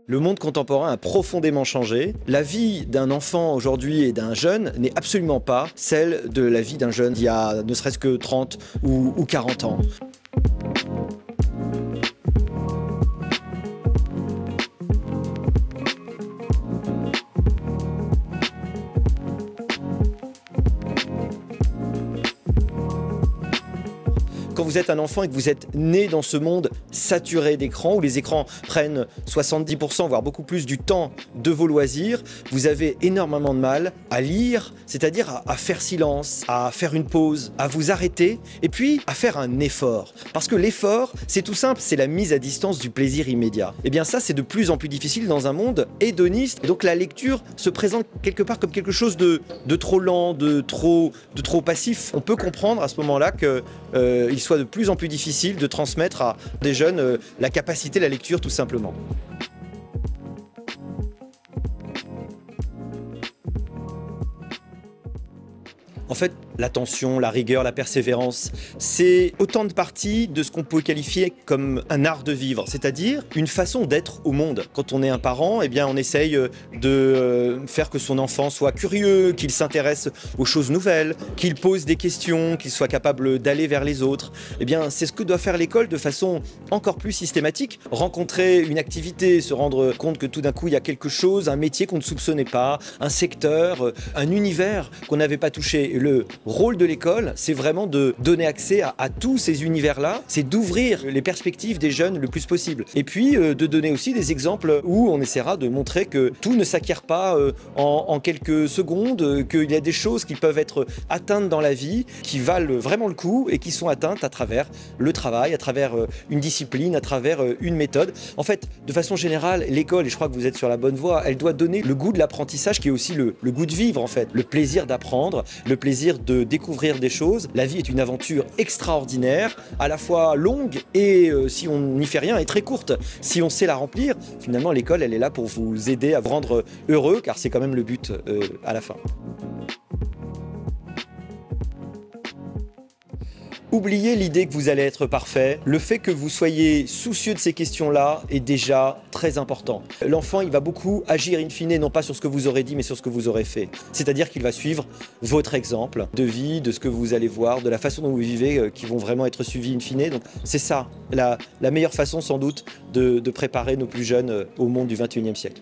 Le monde contemporain a profondément changé. La vie d'un enfant aujourd'hui et d'un jeune n'est absolument pas celle de la vie d'un jeune d'il y a ne serait-ce que 30 ou 40 ans. Quand vous êtes un enfant et que vous êtes né dans ce monde saturé d'écrans, où les écrans prennent 70%, voire beaucoup plus du temps de vos loisirs, vous avez énormément de mal à lire, c'est-à-dire à faire silence, à faire une pause, à vous arrêter, et puis à faire un effort. Parce que l'effort, c'est tout simple, c'est la mise à distance du plaisir immédiat. Et bien ça, c'est de plus en plus difficile dans un monde hédoniste. Et donc la lecture se présente quelque part comme quelque chose de trop lent, de trop passif. On peut comprendre à ce moment-là qu'il soit de plus en plus difficile de transmettre à des jeunes la capacité à la lecture tout simplement. En fait, l'attention, la rigueur, la persévérance, c'est autant de parties de ce qu'on peut qualifier comme un art de vivre, c'est-à-dire une façon d'être au monde. Quand on est un parent, eh bien, on essaye de faire que son enfant soit curieux, qu'il s'intéresse aux choses nouvelles, qu'il pose des questions, qu'il soit capable d'aller vers les autres. Eh bien, c'est ce que doit faire l'école de façon encore plus systématique. Rencontrer une activité, se rendre compte que tout d'un coup, il y a quelque chose, un métier qu'on ne soupçonnait pas, un secteur, un univers qu'on n'avait pas touché. Et le rôle de l'école, c'est vraiment de donner accès à tous ces univers-là, c'est d'ouvrir les perspectives des jeunes le plus possible. Et puis de donner aussi des exemples où on essaiera de montrer que tout ne s'acquiert pas en quelques secondes, qu'il y a des choses qui peuvent être atteintes dans la vie, qui valent vraiment le coup et qui sont atteintes à travers le travail, à travers une discipline, à travers une méthode. En fait, de façon générale, l'école, et je crois que vous êtes sur la bonne voie, elle doit donner le goût de l'apprentissage qui est aussi le goût de vivre en fait, le plaisir d'apprendre, le plaisir de découvrir des choses. La vie est une aventure extraordinaire, à la fois longue et si on n'y fait rien, est très courte. Si on sait la remplir, finalement l'école elle est là pour vous aider à vous rendre heureux car c'est quand même le but à la fin. Oubliez l'idée que vous allez être parfait. Le fait que vous soyez soucieux de ces questions-là est déjà très important. L'enfant, il va beaucoup agir in fine, non pas sur ce que vous aurez dit, mais sur ce que vous aurez fait. C'est-à-dire qu'il va suivre votre exemple de vie, de ce que vous allez voir, de la façon dont vous vivez, qui vont vraiment être suivis in fine. Donc c'est ça, la meilleure façon sans doute de préparer nos plus jeunes au monde du XXIe siècle.